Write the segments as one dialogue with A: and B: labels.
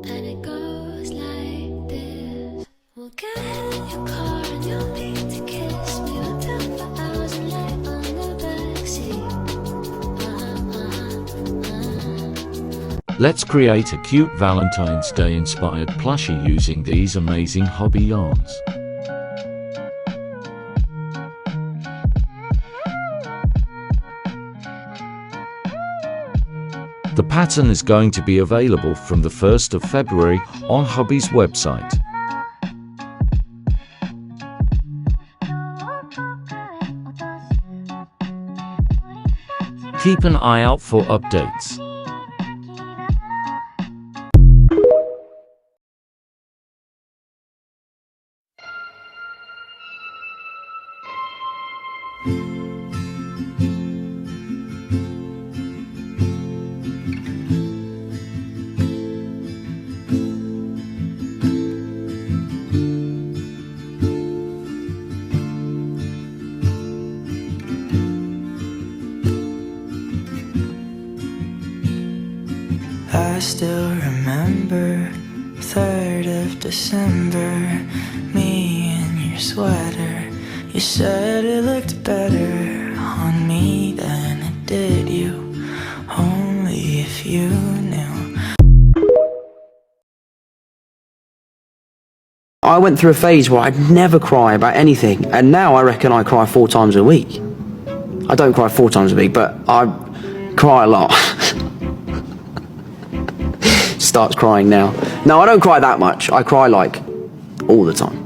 A: And it goes like this. We'll get in your car and you'll need to kiss me. We'll talk for hours and lay on the backseat.
B: Let's create a cute Valentine's Day inspired plushie using these amazing hobby yarns. The pattern is going to be available from the 1st of February on Hobby's website. Keep an eye out for updates.
C: I still remember 3rd of December, me in your sweater. You said it looked better on me than it did you, only if you knew.
D: I went through a phase where I'd never cry about anything, and now I reckon I cry 4 times a week. I don't cry 4 times a week, but I cry a lot. Starts crying now. No, I don't cry that much. I cry like all the time.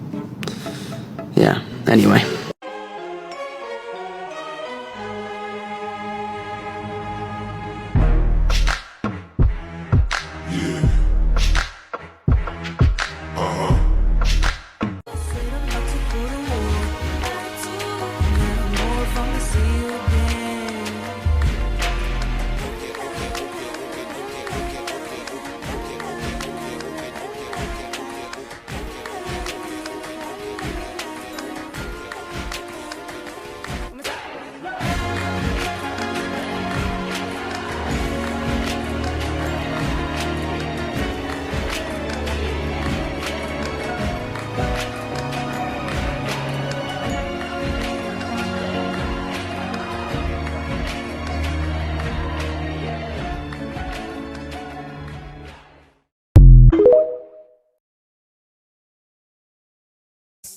D: Yeah, anyway.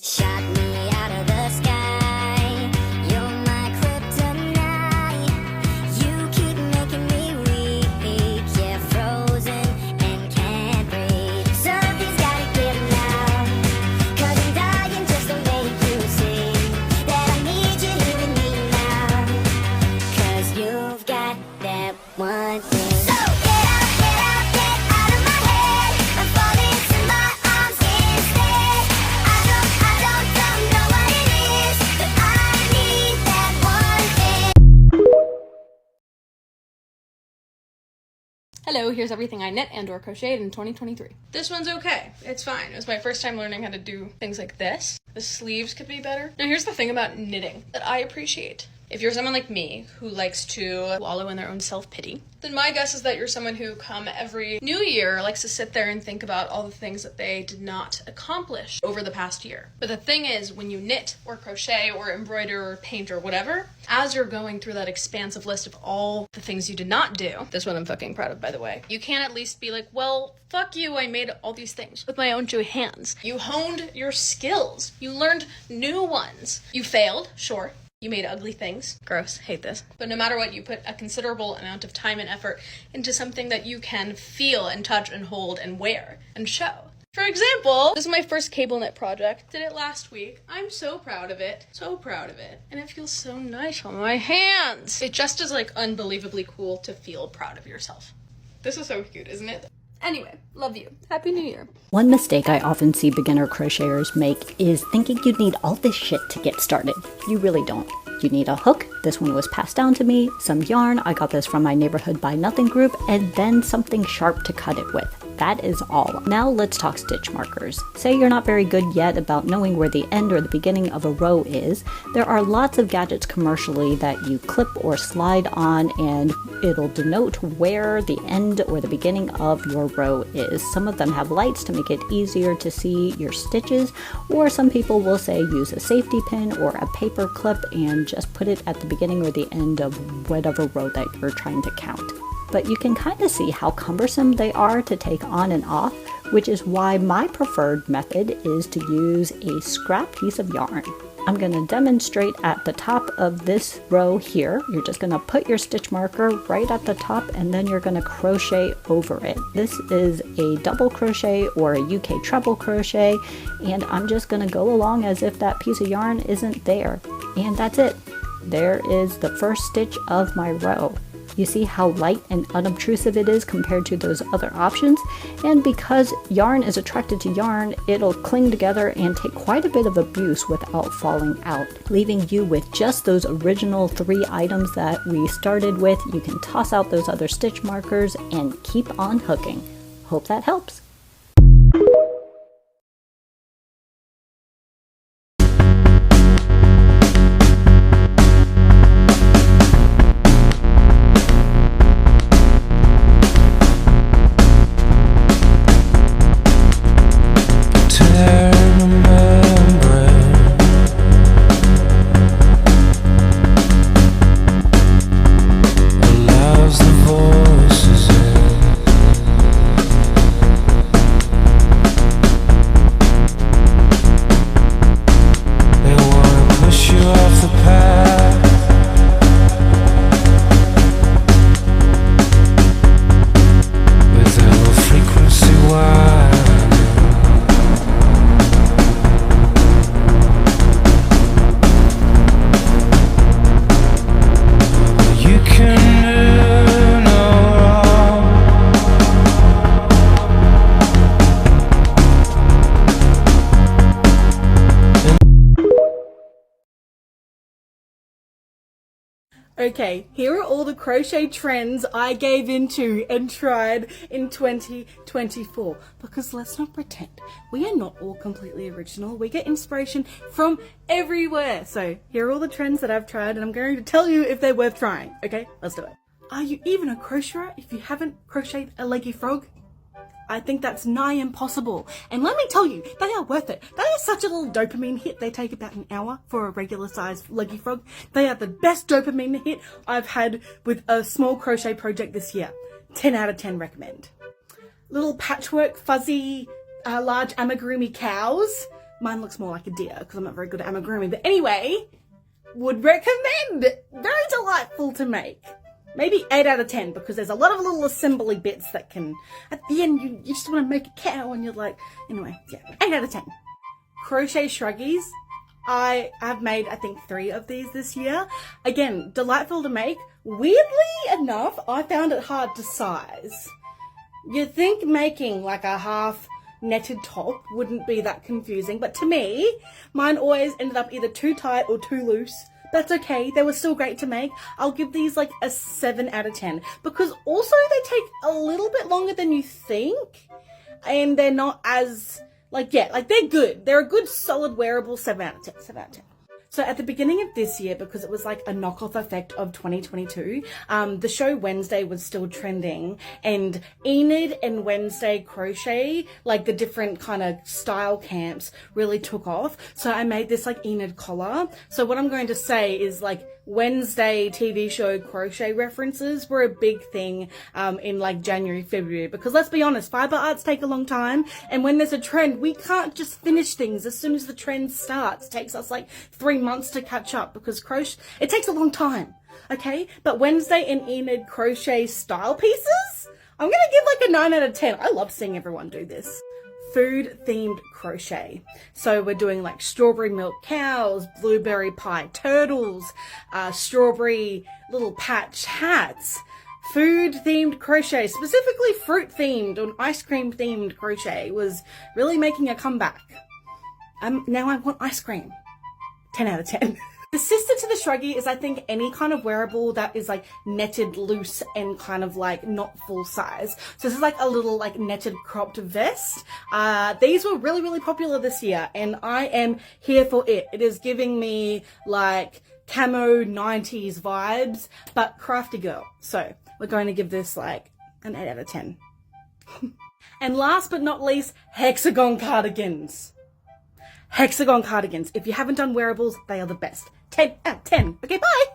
A: Shot me out of the sky. You're my kryptonite. You keep making me weak. Yeah, frozen and can't breathe. Something's gotta give now. 'Cause I'm dying just to make you see that I need you here with me now. 'Cause you've got that one thing. So get out, get out, get out of my head. I'm falling to my arms instead. I don't know what it is, but I need that one thing.
E: Hello, here's everything I knit and/or crocheted in 2023. This one's okay. It's fine. It was my first time learning how to do things like this. The sleeves could be better. Now here's the thing about knitting that I appreciate. If you're someone like me who likes to wallow in their own self-pity, then my guess is that you're someone who come every new year likes to sit there and think about all the things that they did not accomplish over the past year. But the thing is, when you knit or crochet or embroider or paint or whatever, as you're going through that expansive list of all the things you did not do, this one I'm fucking proud of, by the way, you can at least be like, well, fuck you, I made all these things with my own two hands. You honed your skills. You learned new ones. You failed, sure. You made ugly things. Gross. Hate this. But no matter what, you put a considerable amount of time and effort into something that you can feel and touch and hold and wear and show. For example, this is my first cable knit project. Did it last week. I'm so proud of it. So proud of it. And it feels so nice on my hands. It just is like unbelievably cool to feel proud of yourself. This is so cute, isn't it? Anyway, love you. Happy New Year.
F: One mistake I often see beginner crocheters make is thinking you need all this shit to get started. You really don't. You need a hook, this one was passed down to me, some yarn, I got this from my neighborhood buy nothing group, and then something sharp to cut it with. that is all. Now let's talk stitch markers. Say you're not very good yet about knowing where the end or the beginning of a row is. There are lots of gadgets commercially that you clip or slide on and it'll denote where the end or the beginning of your row is. Some of them have lights to make it easier to see your stitches, or some people will say use a safety pin or a paper clip and just put it at the beginning or the end of whatever row that you're trying to count. But you can kind of see how cumbersome they are to take on and off, which is why my preferred method is to use a scrap piece of yarn. I'm going to demonstrate at the top of this row here. You're just going to put your stitch marker right at the top and then you're going to crochet over it. This is a double crochet or a UK treble crochet, and I'm just going to go along as if that piece of yarn isn't there. And that's it. There is the first stitch of my row. You see how light and unobtrusive it is compared to those other options? And because yarn is attracted to yarn, it'll cling together and take quite a bit of abuse without falling out, leaving you with just those original 3 items that we started with. You can toss out those other stitch markers and keep on hooking. Hope that helps.
G: Okay, here are all the crochet trends I gave into and tried in 2024. Because let's not pretend, we are not all completely original. We get inspiration from everywhere. So here are all the trends that I've tried, and I'm going to tell you if they're worth trying. Okay, let's do it. Are you even a crocheter if you haven't crocheted a leggy frog? I think that's nigh impossible. And let me tell you, they are worth it. They are such a little dopamine hit. They take about an hour for a regular sized leggy frog. They are the best dopamine hit I've had with a small crochet project this year. 10 out of 10 recommend. Little patchwork, fuzzy, large amigurumi cows. Mine looks more like a deer because I'm not very good at amigurumi. But anyway, would recommend. Very delightful to make. Maybe 8 out of 10 because there's a lot of little assembly bits that can, at the end, you just want to make a cow and you're like, anyway, yeah, 8 out of 10. Crochet shruggies. I have made, I think, 3 of these this year. Again, delightful to make. Weirdly enough, I found it hard to size. You'd think making like a half netted top wouldn't be that confusing, but to me, mine always ended up either too tight or too loose. That's okay, they were still great to make. I'll give these like a 7 out of 10 because also they take a little bit longer than you think and they're not as, they're good. They're a good solid wearable 7 out of 10, 7 out of 10. So at the beginning of this year, because it was like a knockoff effect of 2022, the show Wednesday was still trending, and Enid and Wednesday crochet, like the different kind of style camps, really took off. So I made this like Enid collar. So what I'm going to say is like Wednesday TV show crochet references were a big thing in like January, February, because let's be honest, fiber arts take a long time, and when there's a trend, we can't just finish things as soon as the trend starts. It takes us like 3 months to catch up because crochet, it takes a long time, okay? But Wednesday and Enid crochet style pieces, I'm gonna give like a 9 out of 10. I love seeing everyone do this. Food themed crochet. So we're doing like strawberry milk cows, blueberry pie turtles, strawberry little patch hats, food themed crochet, specifically fruit themed or ice cream themed crochet was really making a comeback. Now I want ice cream. 10 out of 10. The sister to the Shruggy is, I think, any kind of wearable that is like netted loose and kind of like not full size. So this is like a little like netted cropped vest. These were really, really popular this year and I am here for it. It is giving me like camo 90s vibes, but crafty girl. So we're going to give this like an 8 out of 10. And last but not least, hexagon cardigans. Hexagon cardigans. If you haven't done wearables, they are the best. 10 out of 10. Okay, bye.